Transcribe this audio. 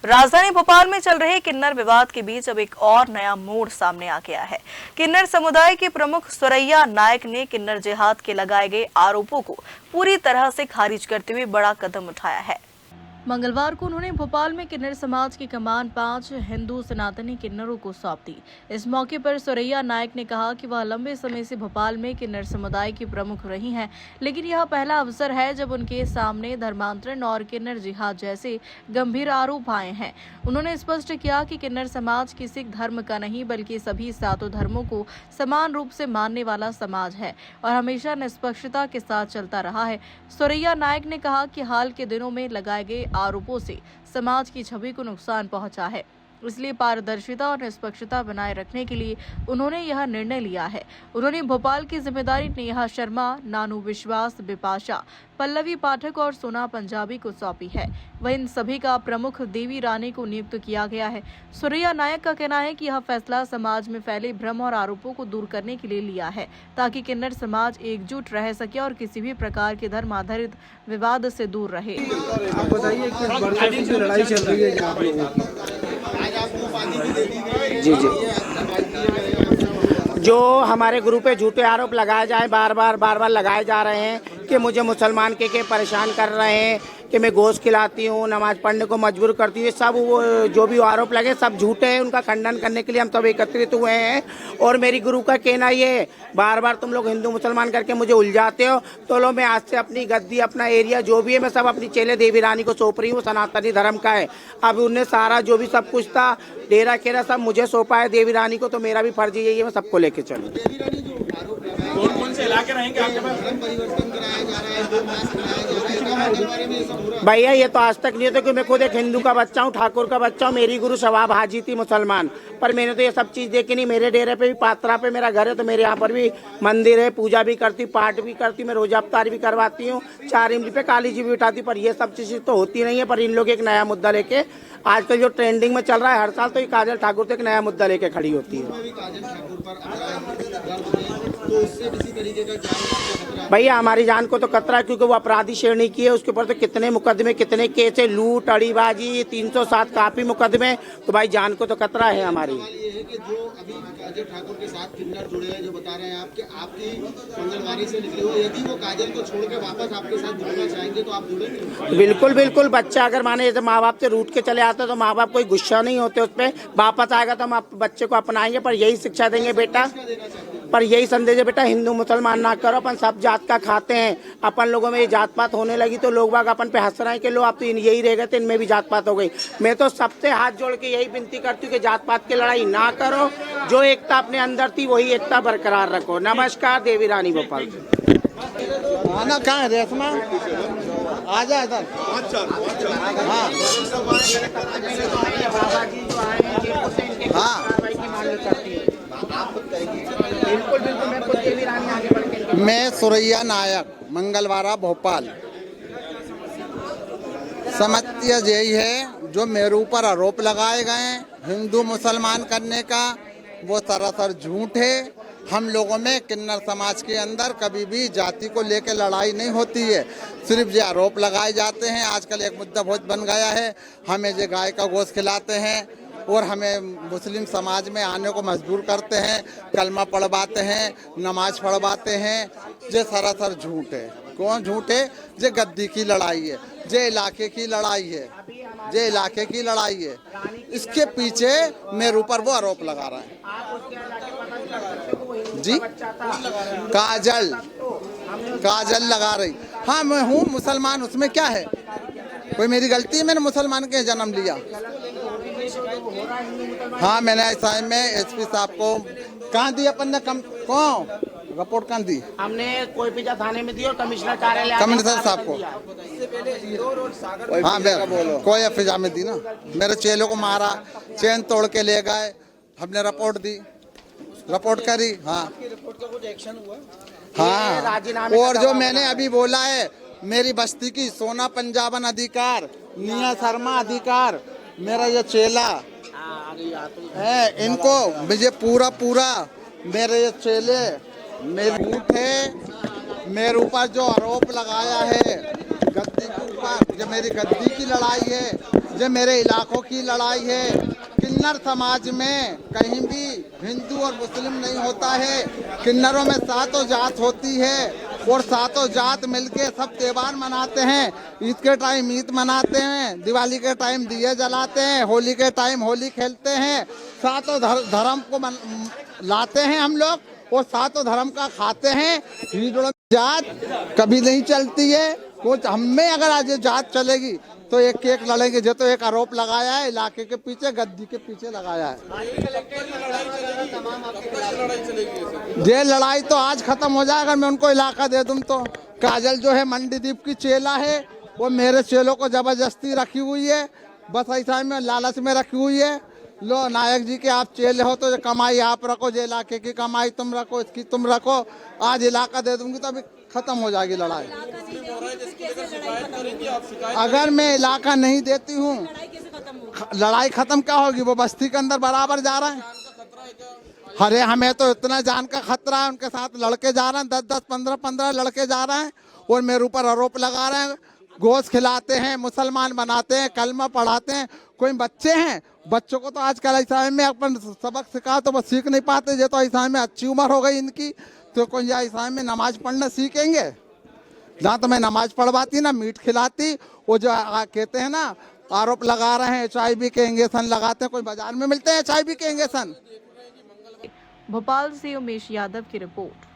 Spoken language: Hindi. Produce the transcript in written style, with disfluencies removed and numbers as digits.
राजधानी भोपाल में चल रहे किन्नर विवाद के बीच अब एक और नया मोड़ सामने आ गया है। किन्नर समुदाय के प्रमुख सुरैया नायक ने किन्नर जिहाद के लगाए गए आरोपों को पूरी तरह से खारिज करते हुए बड़ा कदम उठाया है। मंगलवार को उन्होंने भोपाल में किन्नर समाज की कमान 5 हिंदू सनातनी किन्नरों को सौंप दी। इस मौके पर सुरैया नायक ने कहा कि वह लंबे समय से भोपाल में किन्नर समुदाय की प्रमुख रही हैं, लेकिन यह पहला अवसर है जब उनके सामने धर्मांतरण और किन्नर जिहाद जैसे गंभीर आरोप आए हैं। उन्होंने स्पष्ट किया कि किन्नर समाज किसी धर्म का नहीं बल्कि सभी 7 धर्मों को समान रूप से मानने वाला समाज है और हमेशा निष्पक्षता के साथ चलता रहा है। सुरैया नायक ने कहा कि हाल के दिनों में लगाए गए आरोपों से समाज की छवि को नुकसान पहुंचा है, इसलिए पारदर्शिता और निष्पक्षता बनाए रखने के लिए उन्होंने यह निर्णय लिया है। उन्होंने भोपाल की जिम्मेदारी नेहा शर्मा, नानू विश्वास, बिपाशा, पल्लवी पाठक और सोना पंजाबी को सौंपी है। वह इन सभी का प्रमुख देवी रानी को नियुक्त किया गया है। सुरैया नायक का कहना है कि यह फैसला समाज में फैले भ्रम और आरोपों को दूर करने के लिए लिया है, ताकि किन्नर समाज एकजुट रह सके और किसी भी प्रकार के धर्म आधारित विवाद से दूर रहे। आप बताइए किस बरसात से लड़ाई चल रही है आप लोगों की? जी जी, जो हमारे ग्रुप पे झूठे आरोप लगाए जाए बार बार लगाए जा रहे हैं कि मुझे मुसलमान के परेशान कर रहे हैं, कि मैं गोश्त खिलाती हूँ, नमाज पढ़ने को मजबूर करती हूँ, सब वो जो भी आरोप लगे सब झूठे हैं। उनका खंडन करने के लिए हम सब एकत्रित हुए हैं। और मेरी गुरु का कहना ये, बार तुम लोग हिंदू मुसलमान करके मुझे उलझाते हो, तो लो मैं आज से अपनी गद्दी, अपना एरिया जो भी है, मैं सब अपनी चेले देवी रानी को सौंप रही हूँ। सनातनी धर्म का है। अब उनने सारा जो भी सब कुछ था, डेरा केरा सब मुझे सौंपा है देवी रानी को, तो मेरा भी फर्ज यही है मैं सबको लेके चलूँ। कौन से इलाके रहेंगे आपके पास? भैया ये तो आज तक नहीं होता, क्योंकि मैं खुद एक हिंदू का बच्चा हूँ, ठाकुर का बच्चा हूँ। मेरी गुरु शवाब हाजी थी मुसलमान, पर मैंने तो ये सब चीज़ देखी नहीं। मेरे डेरे पे भी पात्रा पे मेरा घर है, तो मेरे यहाँ पर भी मंदिर है, पूजा भी करती, पाठ भी करती, मैं रोजा अवतार भी करवाती हूँ, 4 इमली पे काली जी भी उठाती। पर ये सब चीज़ें तो होती नहीं है। पर इन लोग एक नया मुद्दा लेके आजकल जो ट्रेंडिंग में चल रहा है, हर साल तो ये काजल ठाकुर तो एक नया मुद्दा लेके खड़ी होती है। भैया हमारी जान को तो खतरा है, क्योंकि वो अपराधी श्रेणी की है। उसके ऊपर तो कितने मुकदमे, कितने केस है, लूट, अड़ीबाजी, 307 काफी मुकदमे। तो भाई जान को तो खतरा है हमारी। ये है कि जो अभी काजल ठाकुर के साथ किन्नर जुड़े हैं, जो बता रहे हैं आपकी मंगलवारी से निकले हुए, यदि वो काजल को छोड़ के वापस आपके साथ जुड़ना चाहेंगे तो आप जुड़ेंगे? बिल्कुल। बच्चा अगर माने जैसे माँ बाप से रूठ के चले आते तो माँ बाप कोई गुस्सा नहीं होते उस पर। वापस आएगा तो हम बच्चे को अपनाएंगे, पर यही शिक्षा देंगे बेटा, पर यही संदेश है बेटा, हिंदू मुसलमान ना करो, अपन सब जात का खाते हैं। अपन लोगों में ये जात पात होने लगी तो लोग बाग अपन पे हंस रहे हैं कि लो आप तो यही रह गए थे, इनमें भी जात पात हो गई। मैं तो सबसे हाथ जोड़ के यही विनती करती हूँ कि जात पात की लड़ाई ना करो, जो एकता अपने अंदर थी वही एकता बरकरार रखो। नमस्कार, देवी रानी भोपाल। आना कहाँ है रेशमा? आ जा इधर। हाँ मैं सुरैया नायक, मंगलवारा, भोपाल। समस्या यही है, जो मेरे ऊपर आरोप लगाए गए हैं हिंदू मुसलमान करने का, वो सरासर झूठ है। हम लोगों में किन्नर समाज के अंदर कभी भी जाति को लेकर लड़ाई नहीं होती है, सिर्फ ये आरोप लगाए जाते हैं। आजकल एक मुद्दा बहुत बन गया है, हमें ये गाय का गोश्त खिलाते हैं और हमें मुस्लिम समाज में आने को मजबूर करते हैं, कलमा पढ़वाते हैं, नमाज पढ़वाते हैं। ये सरासर झूठ है। कौन झूठ है? ये गद्दी की लड़ाई है, ये इलाके की लड़ाई है, ये इलाके की लड़ाई है। इसके पीछे मेरे ऊपर वो आरोप लगा रहा है जी। काजल लगा रही। हाँ मैं हूँ मुसलमान, उसमें क्या है? कोई मेरी गलती है? मैंने मुसलमान के जन्म लिया। हाँ मैंने ऐसा में एसपी साहब को कहाँ दी अपन ने, कौन रिपोर्ट कहाँ दी? हमने कोई पिजा थाने में दी और कमिश्नर कार्यालय, कमिश्नर साहब को। हाँ कोई एफआईआर में दी ना। मेरे चेलों को मारा, चेन तोड़ के ले गए, हमने रिपोर्ट दी, रिपोर्ट करी। हाँ और जो मैंने अभी बोला है, मेरी बस्ती की सोना पंजाबन अधिकार, निया शर्मा अधिकार, मेरा ये चेला है, इनको मुझे पूरा मेरे ये चेले, मेरे झूठ है। मेरे ऊपर जो आरोप लगाया है गद्दी के ऊपर, जो मेरी गद्दी की लड़ाई है, ये मेरे इलाकों की लड़ाई है। किन्नर समाज में कहीं भी हिंदू और मुस्लिम नहीं होता है। किन्नरों में सातों जात होती है और सातों जात मिलके सब त्योहार मनाते हैं। ईद के टाइम ईद मनाते हैं, दिवाली के टाइम दिए जलाते हैं, होली के टाइम होली खेलते हैं। सातों धर्म को लाते हैं हम लोग और सातों धर्म का खाते हैं। हिजड़ों में जात कभी नहीं चलती है। कुछ हमें अगर आज ये जात चलेगी तो एक एक लड़ेंगे। जो तो एक आरोप लगाया है इलाके के पीछे, गद्दी के पीछे लगाया है। ये लड़ाई तो आज खत्म हो जाएगा। मैं उनको इलाका दे दूं तो काजल जो है मंडीदीप की चेला है, वो मेरे चेलों को जबरदस्ती रखी हुई है। बस ऐसा में लालच में रखी हुई है। लो नायक जी के आप चेले हो तो कमाई आप रखो, जो इलाके की कमाई तुम रखो, इसकी तुम रखो। आज इलाका दे दूंगी तो अभी खत्म हो जाएगी लड़ाई। अगर मैं इलाका नहीं देती हूँ, लड़ाई खत्म क्या होगी? वो बस्ती के अंदर बराबर जा रहे हैं। अरे हमें तो इतना जान का खतरा है। उनके साथ लड़के जा रहे हैं, 10-10, 15-15 लड़के जा रहे हैं और मेरे ऊपर आरोप लगा रहे हैं। गोश्त खिलाते हैं, मुसलमान बनाते हैं, कलमा पढ़ाते हैं। कोई बच्चे हैं, बच्चों को तो आजकल ईसाई में अपन सबक सिखा तो वो सीख नहीं पाते। ये तो ईसाई में अच्छी उम्र हो गई इनकी, तो कोई ईसाई में नमाज पढ़ना सीखेंगे? जहाँ तो मैं नमाज पढ़वाती ना मीट खिलाती। वो जो कहते हैं ना आरोप लगा रहे हैं HIV के इंजेक्शन लगाते हैं, कोई बाजार में मिलते हैं HIV के इंजेक्शन? भोपाल से उमेश यादव की रिपोर्ट।